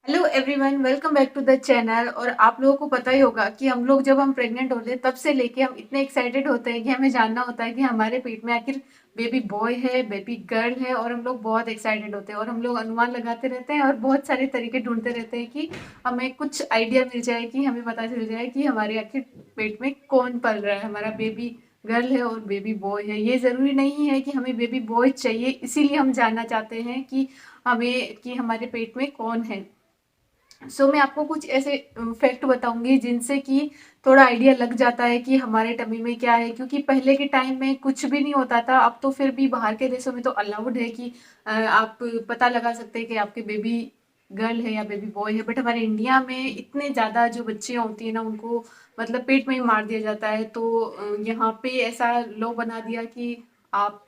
Hello everyone, welcome back to the channel. और आप लोगों को पता ही होगा कि हम लोग जब हम प्रेग्नेंट होते हैं तब से लेके हम इतने एक्साइटेड होते हैं कि हमें जानना होता है कि हमारे पेट में आखिर बेबी बॉय है, बेबी गर्ल है। और हम लोग बहुत एक्साइटेड होते हैं और हम लोग अनुमान लगाते रहते हैं और बहुत सारे तरीके ढूंढते रहते हैं कि हमें कुछ आइडिया मिल जाए, कि हमें पता चल जाए कि हमारे आखिर पेट में कौन पल रहा है, हमारा बेबी गर्ल है और बेबी बॉय है। ये ज़रूरी नहीं है कि हमें बेबी बॉय चाहिए, इसीलिए हम जानना चाहते हैं कि हमारे पेट में कौन है। मैं आपको कुछ ऐसे फैक्ट बताऊंगी जिनसे कि थोड़ा आइडिया लग जाता है कि हमारे टमी में क्या है। क्योंकि पहले के टाइम में कुछ भी नहीं होता था, अब तो फिर भी बाहर के देशों में तो अलाउड है कि आप पता लगा सकते हैं कि आपके बेबी गर्ल है या बेबी बॉय है। बट हमारे इंडिया में इतने ज़्यादा जो बच्चियाँ होती है ना, उनको मतलब पेट में ही मार दिया जाता है। तो यहाँ पे ऐसा लॉ बना दिया कि आप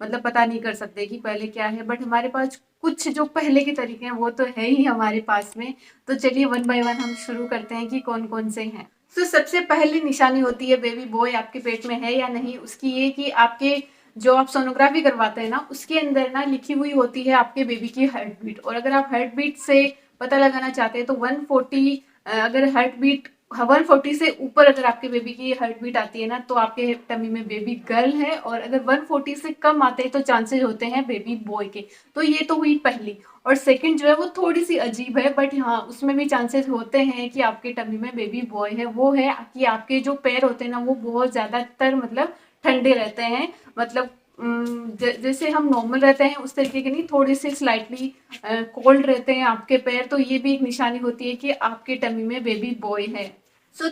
मतलब पता नहीं कर सकते कि पहले क्या है। बट हमारे पास कुछ जो पहले के तरीके हैं वो तो है ही हमारे पास में। तो चलिए वन बाय वन हम शुरू करते हैं कि कौन कौन से हैं। तो सबसे पहली निशानी होती है बेबी बॉय आपके पेट में है या नहीं, उसकी ये कि आपके जो आप सोनोग्राफी करवाते हैं ना, उसके अंदर ना लिखी हुई होती है आपके बेबी की हार्ट बीट। और अगर आप हार्ट बीट से पता लगाना चाहते हैं तो 140, अगर हार्ट बीट 140 से ऊपर अगर आपके बेबी की हार्ट बीट आती है ना, तो आपके टमी में बेबी गर्ल है। और अगर 140 से कम आते हैं तो चांसेस होते हैं बेबी बॉय के। तो ये तो हुई पहली। और सेकंड जो है वो थोड़ी सी अजीब है, बट हाँ उसमें भी चांसेस होते हैं कि आपके टमी में बेबी बॉय है। वो है कि आपके जो पैर होते हैं ना, वो बहुत ज्यादातर मतलब ठंडे रहते हैं। मतलब जैसे हम नॉर्मल रहते हैं उस तरीके के नहीं, थोड़े से स्लाइटली कोल्ड रहते हैं आपके पैर। तो ये भी एक निशानी होती है कि आपके टमी में बेबी बॉय है।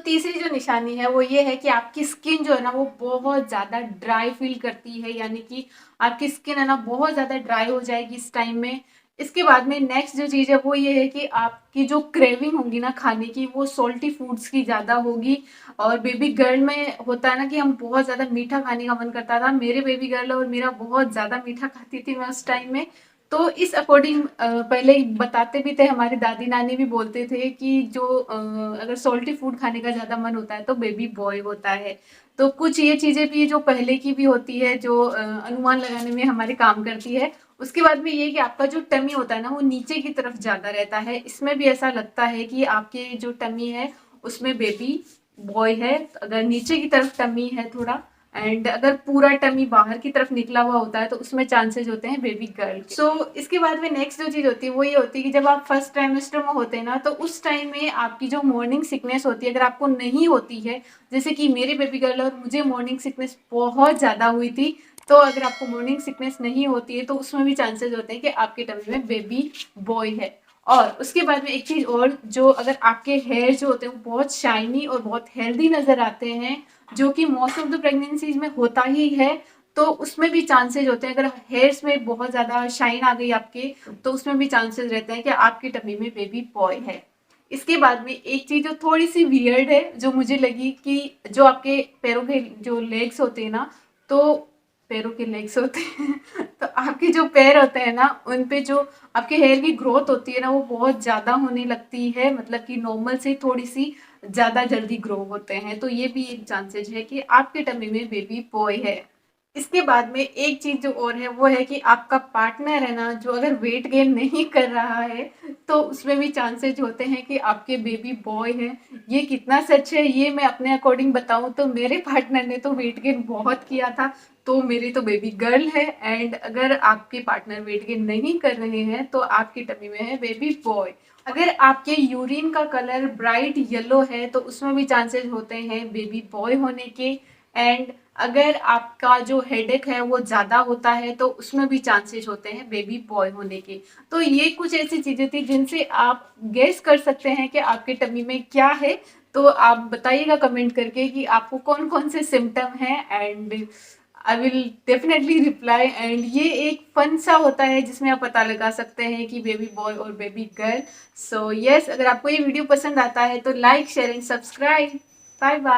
तीसरी जो निशानी है वो ये है कि आपकी स्किन जो है ना, वो बहुत ज्यादा ड्राई फील करती है। यानी कि आपकी स्किन है ना बहुत ज्यादा ड्राई हो जाएगी इस टाइम में। इसके बाद में नेक्स्ट जो चीज है वो ये है कि आपकी जो क्रेविंग होगी ना खाने की, वो सॉल्टी फूड्स की ज्यादा होगी। और बेबी गर्ल में होता है ना कि हम बहुत ज्यादा मीठा खाने का मन करता था। मेरे बेबी गर्ल और मेरा बहुत ज्यादा मीठा खाती थी मैं उस टाइम में। तो इस अकॉर्डिंग पहले बताते भी थे, हमारी दादी नानी भी बोलते थे कि जो अगर सॉल्टी फूड खाने का ज्यादा मन होता है तो बेबी बॉय होता है। तो कुछ ये चीजें भी जो पहले की भी होती है, जो अनुमान लगाने में हमारे काम करती है। उसके बाद में ये कि आपका जो टमी होता है ना, वो नीचे की तरफ ज्यादा रहता है। इसमें भी ऐसा लगता है कि आपके जो टमी है उसमें बेबी बॉय है, अगर नीचे की तरफ टमी है थोड़ा। एंड अगर पूरा टमी बाहर की तरफ निकला हुआ होता है तो उसमें चांसेस होते हैं बेबी गर्ल के। इसके बाद में नेक्स्ट जो चीज होती है वो ये होती है कि जब आप फर्स्ट ट्राइमेस्टर में होते हैं ना, तो उस टाइम में आपकी जो मॉर्निंग सिकनेस होती है, अगर आपको नहीं होती है, जैसे कि मेरे बेबी गर्ल और मुझे मॉर्निंग सिकनेस बहुत ज्यादा हुई थी। तो अगर आपको मॉर्निंग सिकनेस नहीं होती है तो उसमें भी चांसेस होते हैं कि आपके टमी में बेबी बॉय है। और उसके बाद में एक चीज और, जो अगर आपके हेयर जो होते हैं वो बहुत शाइनी और बहुत हेल्दी नजर आते हैं, जो कि मोस्ट ऑफ द प्रेगनेंसीज में होता ही है, तो उसमें भी चांसेस होते हैं। अगर हेयर्स में बहुत ज्यादा शाइन आ गई आपके, तो उसमें भी चांसेस रहते हैं कि आपके टमी में बेबी बॉय है। इसके बाद में एक चीज जो थोड़ी सी वियर्ड है, जो मुझे लगी, कि जो आपके पैरों के जो लेग्स होते हैं ना, तो पैरों के लेग्स होते हैं तो आपके जो पैर होते हैं ना, उन पे जो आपके हेयर की ग्रोथ होती है ना, वो बहुत ज्यादा होने लगती है। मतलब कि नॉर्मल से थोड़ी सी ज्यादा जल्दी ग्रो होते हैं। तो ये भी एक चांसेस है कि आपके टमी में बेबी बॉय है। इसके बाद में एक चीज जो और है वो है कि आपका पार्टनर है ना, जो अगर वेट गेन नहीं कर रहा है, तो उसमें भी चांसेस होते हैं कि आपके बेबी बॉय है। ये कितना सच है ये मैं अपने अकॉर्डिंग बताऊं तो मेरे पार्टनर ने तो वेट गेन बहुत किया था, तो मेरी तो बेबी गर्ल है। एंड अगर आपके पार्टनर वेट गेन नहीं कर रहे हैं तो आपकी टमी में है बेबी बॉय। अगर आपके यूरिन का कलर ब्राइट येलो है तो उसमें भी चांसेस होते हैं बेबी बॉय होने के। एंड अगर आपका जो हेडेक है वो ज्यादा होता है तो उसमें भी चांसेस होते हैं बेबी बॉय होने के। तो ये कुछ ऐसी चीजें थी जिनसे आप गेस कर सकते हैं कि आपके टमी में क्या है। तो आप बताइएगा कमेंट करके कि आपको कौन कौन से सिम्टम हैं, and I will definitely reply. And ये एक फन सा होता है जिसमें आप पता लगा सकते हैं कि बेबी बॉय और बेबी गर्ल। यस, अगर आपको ये वीडियो पसंद आता है तो like share and subscribe. Bye bye.